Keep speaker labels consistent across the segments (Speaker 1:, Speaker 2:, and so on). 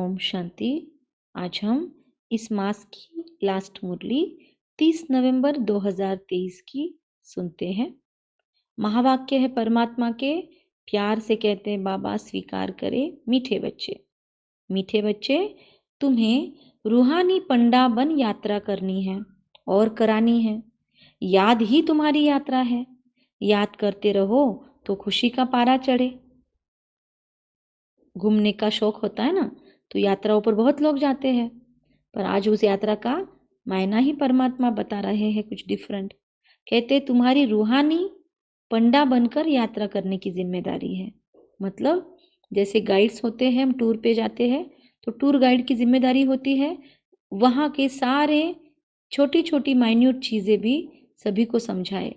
Speaker 1: ओम शांति। आज हम इस मास की लास्ट मुरली 30 नवंबर 2023 की सुनते हैं। महावाक्य है परमात्मा के, प्यार से कहते हैं बाबा स्वीकार करे मीठे बच्चे। मीठे बच्चे, तुम्हें रूहानी पंडा बन यात्रा करनी है और करानी है। याद ही तुम्हारी यात्रा है। याद करते रहो तो खुशी का पारा चढ़े। घूमने का शौक होता है ना, तो यात्राओं पर बहुत लोग जाते हैं, पर आज उस यात्रा का मायना ही परमात्मा बता रहे हैं कुछ डिफरेंट। कहते तुम्हारी रूहानी पंडा बनकर यात्रा करने की जिम्मेदारी है। मतलब जैसे गाइड्स होते हैं, हम टूर पे जाते हैं तो टूर गाइड की जिम्मेदारी होती है वहाँ के सारे छोटी छोटी माइन्यूट चीज़ें भी सभी को समझाए,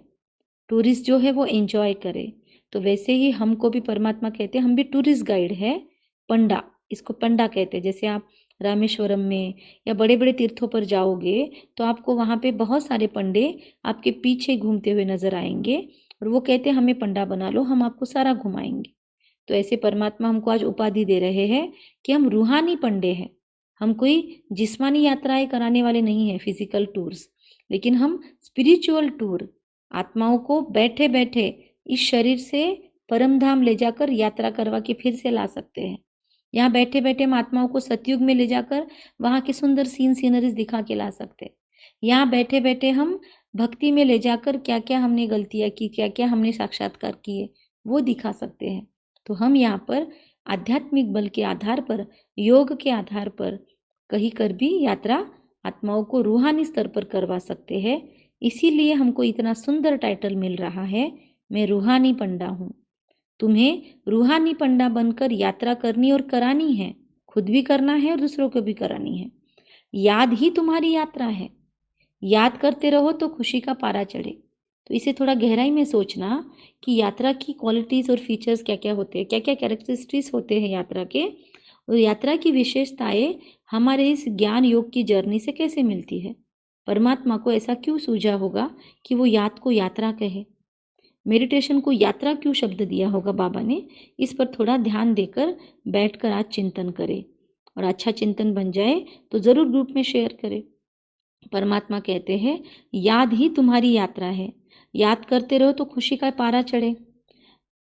Speaker 1: टूरिस्ट जो है वो एंजॉय करे। तो वैसे ही हमको भी परमात्मा कहते हैं हम भी टूरिस्ट गाइड है, पंडा, इसको पंडा कहते हैं। जैसे आप रामेश्वरम में या बड़े बड़े तीर्थों पर जाओगे तो आपको वहाँ पे बहुत सारे पंडे आपके पीछे घूमते हुए नजर आएंगे और वो कहते हैं हमें पंडा बना लो, हम आपको सारा घुमाएंगे। तो ऐसे परमात्मा हमको आज उपाधि दे रहे हैं कि हम रूहानी पंडे हैं। हम कोई जिस्मानी यात्राएं कराने वाले नहीं हैं, फिजिकल टूर्स, लेकिन हम स्पिरिचुअल टूर, आत्माओं को बैठे बैठे इस शरीर से परम धाम ले जाकर यात्रा करवा के फिर से ला सकते हैं। यहाँ बैठे बैठे हम आत्माओं को सतयुग में ले जाकर वहाँ के सुंदर सीनरीज दिखा के ला सकते हैं। यहाँ बैठे बैठे हम भक्ति में ले जाकर क्या क्या हमने गलतियाँ की, क्या क्या हमने साक्षात्कार किए, वो दिखा सकते हैं। तो हम यहाँ पर आध्यात्मिक बल के आधार पर, योग के आधार पर कहीं कर भी यात्रा आत्माओं को रूहानी स्तर पर करवा सकते हैं। इसीलिए हमको इतना सुंदर टाइटल मिल रहा है, मैं रूहानी पंडा हूँ। तुम्हें रूहानी पंडा बनकर यात्रा करनी और करानी है, खुद भी करना है और दूसरों को भी करानी है। याद ही तुम्हारी यात्रा है। याद करते रहो तो खुशी का पारा चढ़े। तो इसे थोड़ा गहराई में सोचना कि यात्रा की क्वालिटीज़ और फीचर्स क्या क्या होते हैं, क्या क्या कैरेक्टरिस्टिक्स होते हैं यात्रा के, और यात्रा की विशेषताएं हमारे इस ज्ञान योग की जर्नी से कैसे मिलती है। परमात्मा को ऐसा क्यों सूझा होगा कि वो याद को यात्रा कहे, मेडिटेशन को यात्रा क्यों शब्द दिया होगा बाबा ने। इस पर थोड़ा ध्यान देकर बैठकर आज चिंतन करें, और अच्छा चिंतन बन जाए तो ज़रूर ग्रुप में शेयर करें। परमात्मा कहते हैं याद ही तुम्हारी यात्रा है, याद करते रहो तो खुशी का पारा चढ़े।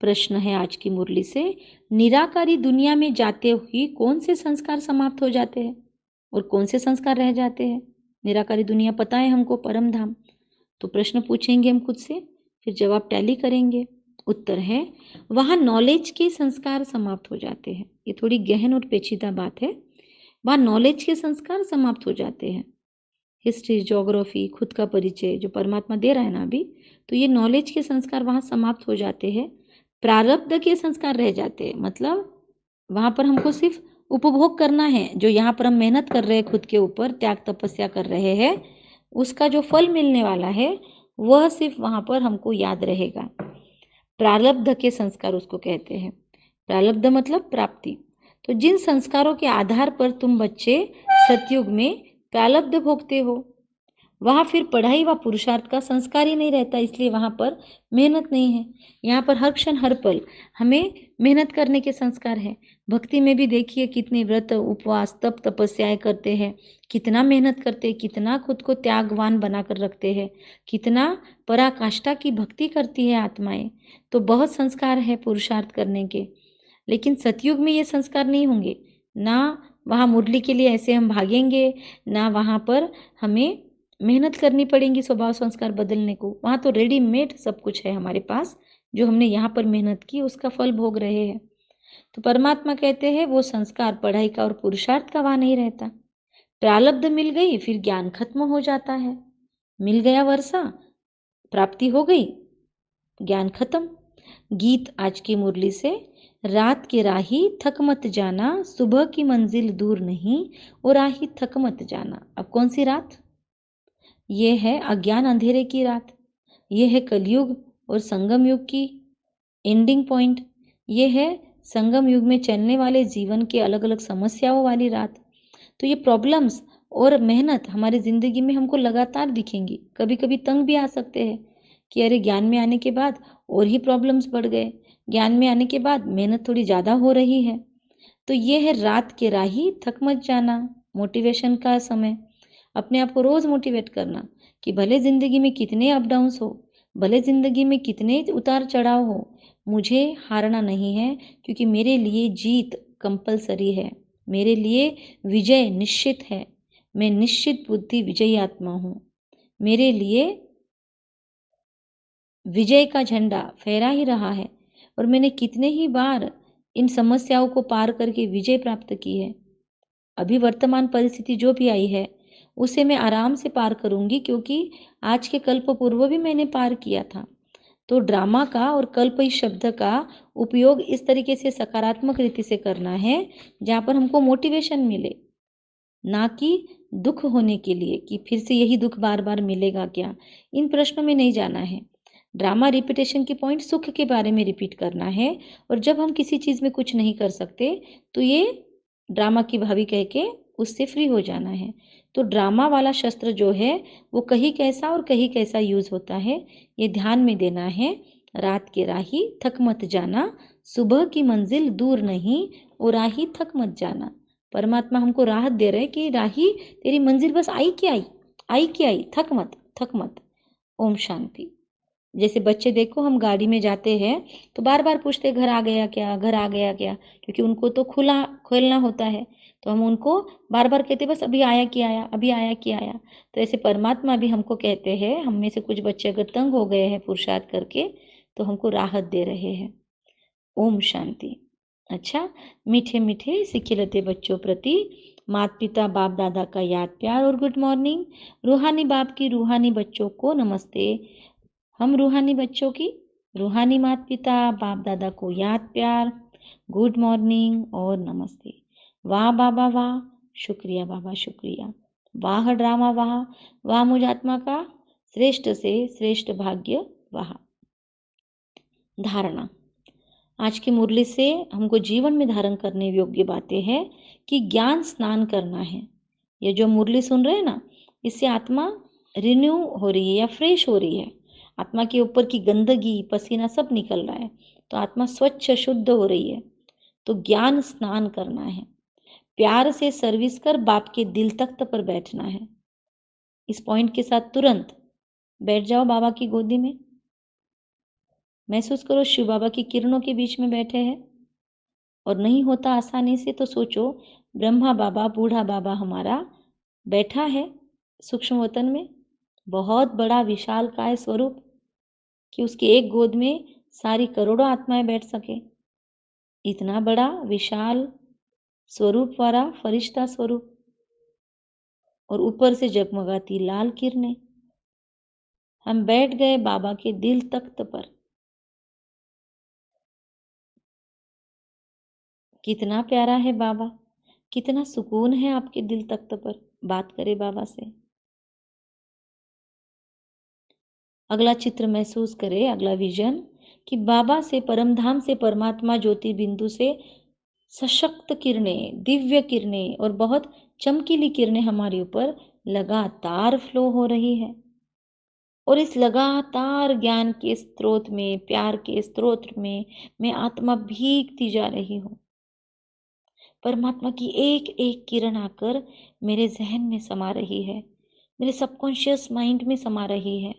Speaker 1: प्रश्न है आज की मुरली से, निराकारी दुनिया में जाते ही कौन से संस्कार समाप्त हो जाते हैं और कौन से संस्कार रह जाते हैं। निराकारी दुनिया पता है हमको, परम धाम। तो प्रश्न पूछेंगे हम खुद से, फिर जवाब टैली करेंगे। उत्तर है वहाँ नॉलेज के संस्कार समाप्त हो जाते हैं। ये थोड़ी गहन और पेचीदा बात है। वहाँ नॉलेज के संस्कार समाप्त हो जाते हैं। हिस्ट्री, ज्योग्राफी, खुद का परिचय जो परमात्मा दे रहा है ना अभी, तो ये नॉलेज के संस्कार वहाँ समाप्त हो जाते हैं। प्रारब्ध के संस्कार रह जाते हैं। मतलब वहाँ पर हमको सिर्फ उपभोग करना है, जो यहाँ पर हम मेहनत कर रहे हैं, खुद के ऊपर त्याग तपस्या कर रहे हैं, उसका जो फल मिलने वाला है वह सिर्फ वहाँ पर हमको याद रहेगा। प्रारब्ध के संस्कार उसको कहते हैं। प्रारब्ध मतलब प्राप्ति। तो जिन संस्कारों के आधार पर तुम बच्चे सतयुग में प्रारब्ध भोगते हो, वहाँ फिर पढ़ाई व पुरुषार्थ का संस्कार ही नहीं रहता, इसलिए वहाँ पर मेहनत नहीं है। यहाँ पर हर क्षण हर पल हमें मेहनत करने के संस्कार है। भक्ति में भी देखिए कितने व्रत, उपवास, तप, तपस्याएं करते हैं, कितना मेहनत करते हैं, कितना खुद को त्यागवान बनाकर रखते हैं, कितना पराकाष्ठा की भक्ति करती है आत्माएं। तो बहुत संस्कार है पुरुषार्थ करने के। लेकिन सतयुग में ये संस्कार नहीं होंगे ना। वहाँ मुरली के लिए ऐसे हम भागेंगे, ना वहाँ पर हमें मेहनत करनी पड़ेगी स्वभाव संस्कार बदलने को। वहाँ तो रेडीमेड सब कुछ है हमारे पास, जो हमने यहाँ पर मेहनत की उसका फल भोग रहे हैं। तो परमात्मा कहते हैं वो संस्कार पढ़ाई का और पुरुषार्थ का वहाँ नहीं रहता। प्रारब्ध मिल गई फिर ज्ञान खत्म हो जाता है। मिल गया वर्षा, प्राप्ति हो गई, ज्ञान खत्म। गीत आज की मुरली से, रात के राही थक मत जाना, सुबह की मंजिल दूर नहीं, और राही थक मत जाना। अब कौन सी रात? ये है अज्ञान अंधेरे की रात। ये है कलयुग और संगम युग की एंडिंग पॉइंट। ये है संगम युग में चलने वाले जीवन के अलग अलग समस्याओं वाली रात। तो ये प्रॉब्लम्स और मेहनत हमारी ज़िंदगी में हमको लगातार दिखेंगी। कभी कभी तंग भी आ सकते हैं कि अरे ज्ञान में आने के बाद और ही प्रॉब्लम्स बढ़ गए, ज्ञान में आने के बाद मेहनत थोड़ी ज़्यादा हो रही है। तो ये है रात के राही थक मत जाना, मोटिवेशन का समय। अपने आप को रोज़ मोटिवेट करना कि भले ज़िंदगी में कितने अप डाउन्स हो, भले ज़िंदगी में कितने उतार चढ़ाव हो, मुझे हारना नहीं है, क्योंकि मेरे लिए जीत कंपलसरी है, मेरे लिए विजय निश्चित है। मैं निश्चित बुद्धि विजयी आत्मा हूँ। मेरे लिए विजय का झंडा फहरा ही रहा है और मैंने कितने ही बार इन समस्याओं को पार करके विजय प्राप्त की है। अभी वर्तमान परिस्थिति जो भी आई है उसे मैं आराम से पार करूंगी, क्योंकि आज के कल्प पूर्व भी मैंने पार किया था। तो ड्रामा का और कल्प इस शब्द का उपयोग इस तरीके से सकारात्मक रीति से करना है जहाँ पर हमको मोटिवेशन मिले, ना कि दुख होने के लिए कि फिर से यही दुख बार बार मिलेगा क्या। इन प्रश्नों में नहीं जाना है। ड्रामा रिपीटेशन की पॉइंट सुख के बारे में रिपीट करना है, और जब हम किसी चीज़ में कुछ नहीं कर सकते तो ये ड्रामा की भावी कह के उससे फ्री हो जाना है। तो ड्रामा वाला शस्त्र जो है वो कहीं कैसा और कहीं कैसा यूज़ होता है, ये ध्यान में देना है। रात के राही थक मत जाना, सुबह की मंजिल दूर नहीं, और राही थक मत जाना। परमात्मा हमको राहत दे रहे हैं कि राही तेरी मंजिल बस आई कि आई, आई कि आई, थक मत, थक मत। ओम शांति। जैसे बच्चे देखो, हम गाड़ी में जाते हैं तो बार बार पूछते घर आ गया क्या, घर आ गया क्या, क्योंकि उनको तो खुला खोलना होता है। तो हम उनको बार बार कहते बस अभी आया कि आया, अभी आया कि आया। तो ऐसे परमात्मा भी हमको कहते हैं, हम में से कुछ बच्चे अगर तंग हो गए हैं पुरुषार्थ करके तो हमको राहत दे रहे हैं। ओम शांति। अच्छा, मीठे मीठे सिखिलते बच्चों प्रति माता पिता बाप दादा का याद प्यार और गुड मॉर्निंग। रूहानी बाप की रूहानी बच्चों को नमस्ते। हम रूहानी बच्चों की रूहानी माता पिता बाप दादा को याद प्यार, गुड मॉर्निंग और नमस्ते। वाह बाबा वाह, शुक्रिया बाबा शुक्रिया। वाह ड्रामा वाह, वाह मुझ आत्मा का श्रेष्ठ से श्रेष्ठ भाग्य वाह। धारणा। आज की मुरली से हमको जीवन में धारण करने योग्य बातें हैं कि ज्ञान स्नान करना है। ये जो मुरली सुन रहे हैं ना, इससे आत्मा रिन्यू हो रही है या फ्रेश हो रही है। आत्मा के ऊपर की गंदगी पसीना सब निकल रहा है, तो आत्मा स्वच्छ शुद्ध हो रही है। तो ज्ञान स्नान करना है। प्यार से सर्विस कर बाप के दिल तख्त पर बैठना है। इस पॉइंट के साथ तुरंत बैठ जाओ बाबा की गोदी में। महसूस करो शिव बाबा की किरणों के बीच में बैठे हैं। और नहीं होता आसानी से तो सोचो ब्रह्मा बाबा बूढ़ा बाबा हमारा बैठा है सूक्ष्म वतन में, बहुत बड़ा विशाल काय स्वरूप कि उसकी एक गोद में सारी करोड़ों आत्माएं बैठ सके। इतना बड़ा विशाल स्वरूप वाला फरिश्ता स्वरूप, और ऊपर से जगमगाती लाल किरणें। हम बैठ गए बाबा के दिल तख्त पर। कितना प्यारा है बाबा, कितना सुकून है आपके दिल तख्त पर। बात करें बाबा से। अगला चित्र महसूस करें, अगला विजन कि बाबा से परम धाम से परमात्मा ज्योति बिंदु से सशक्त किरणें, दिव्य किरणें और बहुत चमकीली किरणें हमारे ऊपर लगातार फ्लो हो रही है। और इस लगातार ज्ञान के स्रोत में, प्यार के स्रोत में मैं आत्मा भीगती जा रही हूँ। परमात्मा की एक एक किरण आकर मेरे जहन में समा रही है, मेरे सबकॉन्शियस माइंड में समा रही है।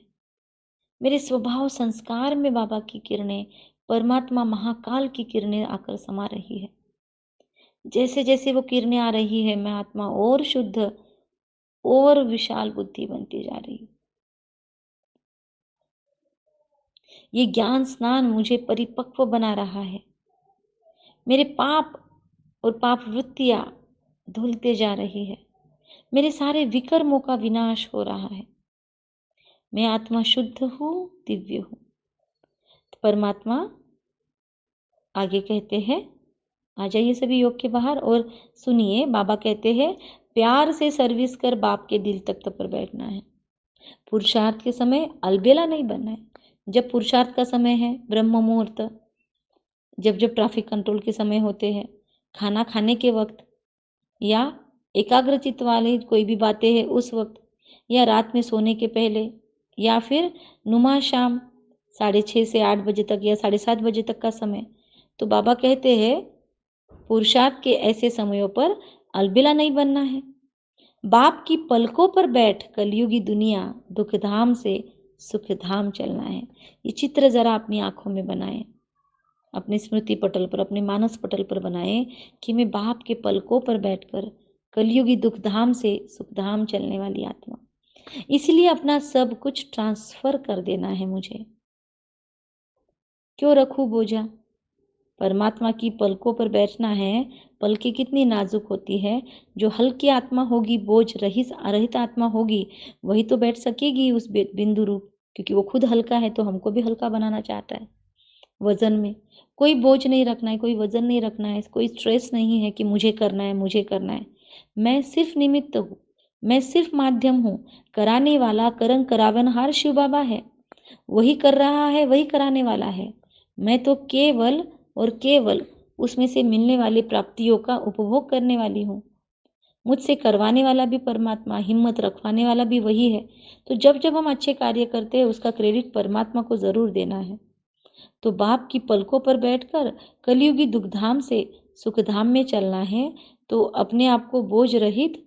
Speaker 1: मेरे स्वभाव संस्कार में बाबा की किरणें, परमात्मा महाकाल की किरणें आकर समा रही है। जैसे जैसे वो किरणें आ रही है, मैं आत्मा और शुद्ध और विशाल बुद्धि बनती जा रही हूँ। ये ज्ञान स्नान मुझे परिपक्व बना रहा है। मेरे पाप और पाप वृत्तियां धुलते जा रही है। मेरे सारे विकर्मों का विनाश हो रहा है। मैं आत्मा शुद्ध हूँ, दिव्य हूँ। तो परमात्मा आगे कहते हैं, आ जाइए सभी योग के बाहर और सुनिए। बाबा कहते हैं प्यार से सर्विस कर बाप के दिल तख्त पर बैठना है। पुरुषार्थ के समय अलबेला नहीं बनना है। जब पुरुषार्थ का समय है, ब्रह्म मुहूर्त, जब जब ट्रैफिक कंट्रोल के समय होते हैं, खाना खाने के वक्त, या एकाग्रचित्त वाली कोई भी बातें हैं उस वक्त, या रात में सोने के पहले, या फिर नुमा शाम 6:30 से 8 बजे तक या 7:30 बजे तक का समय। तो बाबा कहते हैं पुरुषार्थ के ऐसे समयों पर अलबेला नहीं बनना है। बाप की पलकों पर बैठ कलयुगी दुनिया दुखधाम से सुखधाम चलना है। ये चित्र जरा अपनी आंखों में बनाएं, अपने स्मृति पटल पर, अपने मानस पटल पर बनाएं कि मैं बाप के पलकों पर बैठकर कलयुगी दुखधाम से सुखधाम चलने वाली आत्मा। इसलिए अपना सब कुछ ट्रांसफर कर देना है मुझे। क्यों रखूं बोझा? परमात्मा की पलकों पर बैठना है। पलकें कितनी नाजुक होती है। जो हल्की आत्मा होगी, बोझ रहित आत्मा होगी, वही तो बैठ सकेगी उस बिंदु रूप, क्योंकि वो खुद हल्का है तो हमको भी हल्का बनाना चाहता है। वजन में कोई बोझ नहीं रखना है, कोई वजन नहीं रखना है, कोई स्ट्रेस नहीं है कि मुझे करना है, मुझे करना है। मैं सिर्फ निमित्त हूँ, मैं सिर्फ माध्यम हूँ। कराने वाला करन करावनहार शिव बाबा है। वही कर रहा है, वही कराने वाला है। मैं तो केवल और केवल उसमें से मिलने वाली प्राप्तियों का उपभोग करने वाली हूँ। मुझसे करवाने वाला भी परमात्मा, हिम्मत रखवाने वाला भी वही है। तो जब जब हम अच्छे कार्य करते हैं, उसका क्रेडिट परमात्मा को जरूर देना है। तो बाप की पलकों पर बैठकर कलयुगी दुखधाम से सुखधाम में चलना है। तो अपने आप को बोझ रहित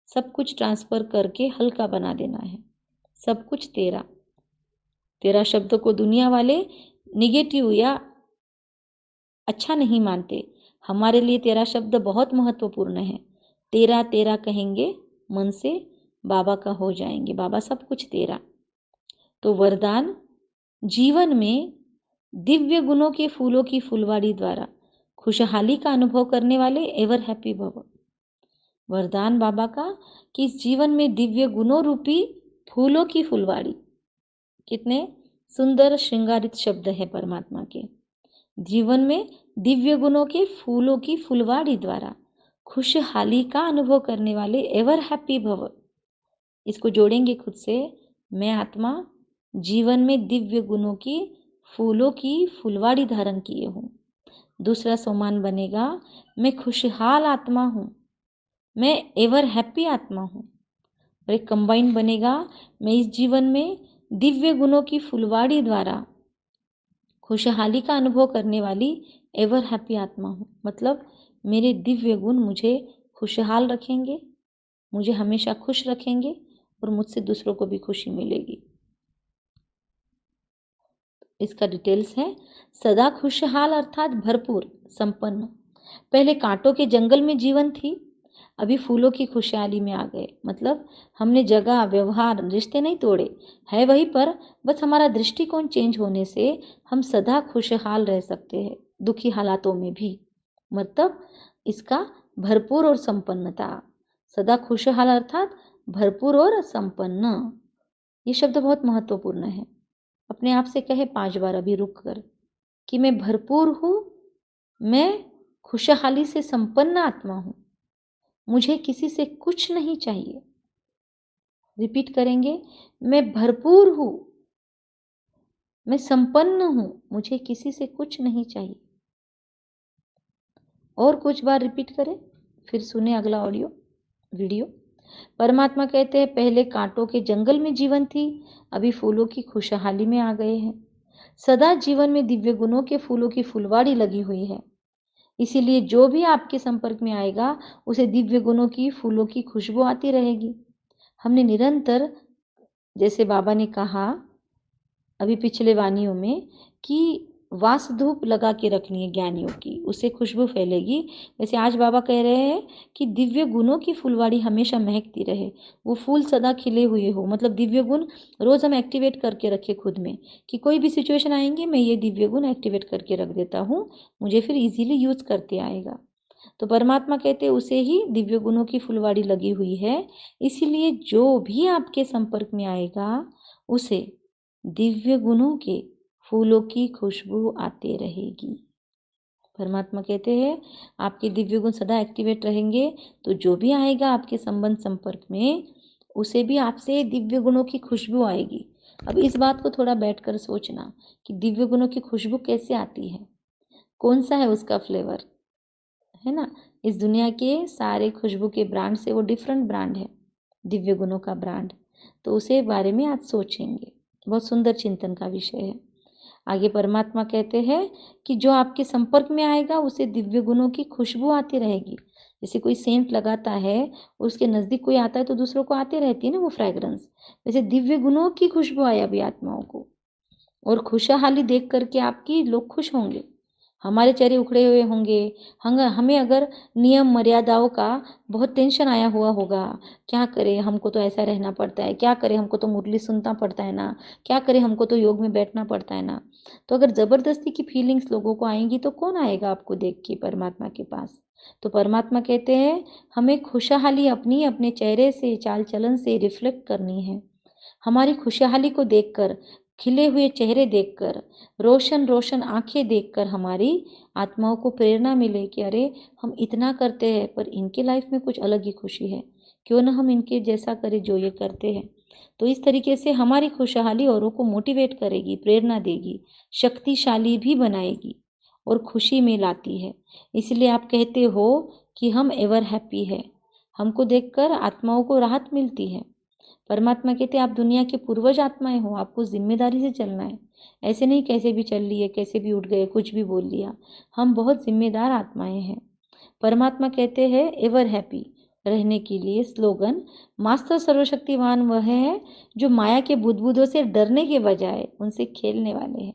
Speaker 1: सब कुछ ट्रांसफर करके हल्का बना देना है। सब कुछ तेरा। तेरा शब्द को दुनिया वाले निगेटिव या अच्छा नहीं मानते। हमारे लिए तेरा शब्द बहुत महत्वपूर्ण है। तेरा तेरा कहेंगे मन से, बाबा का हो जाएंगे। बाबा सब कुछ तेरा। तो वरदान, जीवन में दिव्य गुणों के फूलों की फुलवाड़ी द्वारा खुशहाली का अनुभव करने वाले एवर हैप्पी भव। वरदान बाबा का कि इस जीवन में दिव्य गुणों रूपी फूलों की फुलवाड़ी। कितने सुंदर श्रृंगारित शब्द है परमात्मा के। जीवन में दिव्य गुणों के फूलों की फुलवाड़ी द्वारा खुशहाली का अनुभव करने वाले एवर हैप्पी भव। इसको जोड़ेंगे खुद से। मैं आत्मा जीवन में दिव्य गुणों की फूलों की फुलवाड़ी धारण किए हूँ। दूसरा सोमान बनेगा, मैं खुशहाल आत्मा हूँ, मैं एवर हैप्पी आत्मा हूँ। और एक कंबाइन बनेगा, मैं इस जीवन में दिव्य गुणों की फुलवाड़ी द्वारा खुशहाली का अनुभव करने वाली एवर हैप्पी आत्मा हूँ। मतलब मेरे दिव्य गुण मुझे खुशहाल रखेंगे, मुझे हमेशा खुश रखेंगे और मुझसे दूसरों को भी खुशी मिलेगी। इसका डिटेल्स है, सदा खुशहाल अर्थात भरपूर, संपन्न। पहले कांटों के जंगल में जीवन थी, अभी फूलों की खुशहाली में आ गए। मतलब हमने जगह, व्यवहार, रिश्ते नहीं तोड़े, है वही, पर बस हमारा दृष्टिकोण चेंज होने से हम सदा खुशहाल रह सकते हैं, दुखी हालातों में भी। मतलब इसका भरपूर और संपन्नता। सदा खुशहाल अर्थात भरपूर और संपन्न। ये शब्द बहुत महत्वपूर्ण है। अपने आप से कहे 5 बार अभी रुक कर कि मैं भरपूर हूँ, मैं खुशहाली से संपन्न आत्मा हूँ, मुझे किसी से कुछ नहीं चाहिए। रिपीट करेंगे, मैं भरपूर हूँ, मैं संपन्न हूँ, मुझे किसी से कुछ नहीं चाहिए। और कुछ बार रिपीट करें, फिर सुने अगला ऑडियो वीडियो। परमात्मा कहते हैं, पहले कांटों के जंगल में जीवन थी, अभी फूलों की खुशहाली में आ गए हैं। सदा जीवन में दिव्य गुणों के फूलों की फुलवाड़ी लगी हुई है। इसीलिए जो भी आपके संपर्क में आएगा, उसे दिव्य गुणों की फूलों की खुशबू आती रहेगी। हमने निरंतर, जैसे बाबा ने कहा अभी पिछले वानियों में, कि वास धूप लगा के रखनी है ज्ञानियों की, उससे खुशबू फैलेगी। वैसे आज बाबा कह रहे हैं कि दिव्य गुणों की फुलवाड़ी हमेशा महकती रहे, वो फूल सदा खिले हुए हो। मतलब दिव्य गुण रोज हम एक्टिवेट करके रखे खुद में, कि कोई भी सिचुएशन आएंगे, मैं ये दिव्य गुण एक्टिवेट करके रख देता हूँ, मुझे फिर इजीली यूज करते आएगा। तो परमात्मा कहते हैं उसे ही दिव्य गुणों की फुलवाड़ी लगी हुई है। इसीलिए जो भी आपके संपर्क में आएगा, उसे दिव्य गुणों के फूलों की खुशबू आते रहेगी। परमात्मा कहते हैं आपके दिव्य गुण सदा एक्टिवेट रहेंगे, तो जो भी आएगा आपके संबंध संपर्क में, उसे भी आपसे दिव्य गुणों की खुशबू आएगी। अब इस बात को थोड़ा बैठकर सोचना कि दिव्य गुणों की खुशबू कैसे आती है, कौन सा है उसका फ्लेवर, है ना। इस दुनिया के सारे खुशबू के ब्रांड से वो डिफरेंट ब्रांड है, दिव्य गुणों का ब्रांड। तो उसे बारे में आज सोचेंगे। बहुत सुंदर चिंतन का विषय है। आगे परमात्मा कहते हैं कि जो आपके संपर्क में आएगा उसे दिव्य गुणों की खुशबू आती रहेगी। जैसे कोई सेंट लगाता है, उसके नज़दीक कोई आता है तो दूसरों को आती रहती है ना वो फ्रेग्रेंस। वैसे दिव्य गुणों की खुशबू आया भी आत्माओं को, और खुशहाली देख करके आपकी लोग खुश होंगे, हमारे चेहरे उखड़े हुए होंगे। हमें अगर नियम मर्यादाओं का बहुत टेंशन आया हुआ होगा, क्या करें, हमको तो ऐसा रहना पड़ता है, क्या करें, हमको तो मुरली सुनना पड़ता है ना, क्या करें, हमको तो योग में बैठना पड़ता है ना। तो अगर ज़बरदस्ती की फीलिंग्स लोगों को आएंगी तो कौन आएगा आपको देख के परमात्मा के पास। तो परमात्मा कहते हैं हमें खुशहाली अपनी अपने चेहरे से, चाल चलन से रिफ्लेक्ट करनी है। हमारी खुशहाली को देखकर, खिले हुए चेहरे देखकर, रोशन रोशन आंखें देखकर हमारी आत्माओं को प्रेरणा मिले कि अरे हम इतना करते हैं पर इनके लाइफ में कुछ अलग ही खुशी है, क्यों ना हम इनके जैसा करें जो ये करते हैं। तो इस तरीके से हमारी खुशहाली औरों को मोटिवेट करेगी, प्रेरणा देगी, शक्तिशाली भी बनाएगी और खुशी में लाती है। इसलिए आप कहते हो कि हम एवर हैप्पी है। हमको देखकर आत्माओं को राहत मिलती है। परमात्मा कहते आप दुनिया के पूर्वज आत्माएं हो, आपको जिम्मेदारी से चलना है। ऐसे नहीं कैसे भी चल लिए, कैसे भी उठ गए, कुछ भी बोल लिया। हम बहुत जिम्मेदार आत्माएं हैं। परमात्मा कहते हैं एवर हैप्पी रहने के लिए स्लोगन, मास्टर सर्वशक्तिवान वह है जो माया के बुदबुदों से डरने के बजाय उनसे खेलने वाले हैं।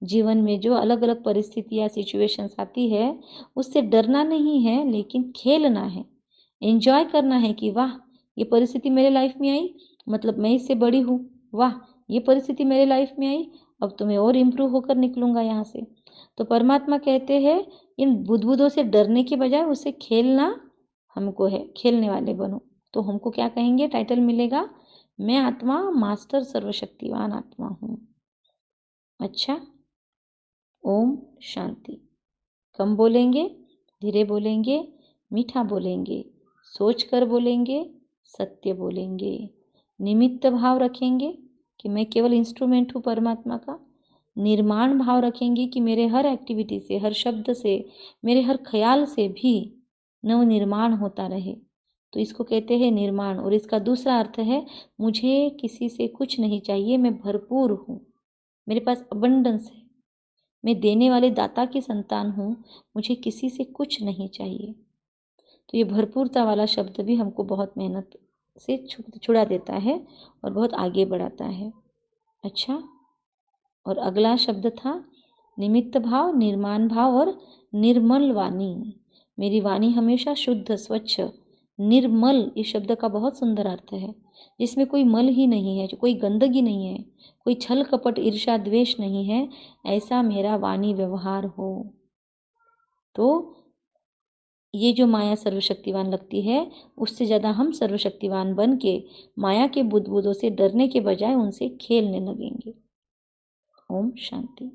Speaker 1: जीवन में जो अलग अलग परिस्थितियाँ सिचुएशंस आती है उससे डरना नहीं है, लेकिन खेलना है, एंजॉय करना है कि वाह ये परिस्थिति मेरे लाइफ में आई, मतलब मैं इससे बड़ी हूँ। वाह ये परिस्थिति मेरे लाइफ में आई, अब तो मैं और इम्प्रूव होकर निकलूंगा यहाँ से। तो परमात्मा कहते हैं इन बुदबुदों से डरने के बजाय उससे खेलना हमको है, खेलने वाले बनो। तो हमको क्या कहेंगे, टाइटल मिलेगा, मैं आत्मा मास्टर सर्वशक्तिवान आत्मा हूँ। अच्छा, ओम शांति। कम बोलेंगे, धीरे बोलेंगे, मीठा बोलेंगे, सोच कर बोलेंगे, सत्य बोलेंगे, निमित्त भाव रखेंगे कि मैं केवल इंस्ट्रूमेंट हूँ परमात्मा का। निर्माण भाव रखेंगे कि मेरे हर एक्टिविटी से, हर शब्द से, मेरे हर ख्याल से भी नव निर्माण होता रहे। तो इसको कहते हैं निर्माण। और इसका दूसरा अर्थ है मुझे किसी से कुछ नहीं चाहिए, मैं भरपूर हूँ, मेरे पास अबंडेंस है, मैं देने वाले दाता की संतान हूँ, मुझे किसी से कुछ नहीं चाहिए। तो ये भरपूरता वाला शब्द भी हमको बहुत मेहनत से छुड़ा देता है और बहुत आगे बढ़ाता है। अच्छा, और अगला शब्द था निमित्त भाव, निर्माण भाव और निर्मल वाणी। मेरी वाणी हमेशा शुद्ध, स्वच्छ, निर्मल, इस शब्द का बहुत सुंदर अर्थ है, जिसमें कोई मल ही नहीं है, जो कोई गंदगी नहीं है, कोई छल कपट ईर्ष्या द्वेष नहीं है, ऐसा मेरा वाणी व्यवहार हो। तो ये जो माया सर्वशक्तिवान लगती है उससे ज़्यादा हम सर्वशक्तिवान बन के माया के बुदबुदों से डरने के बजाय उनसे खेलने लगेंगे। ओम शांति।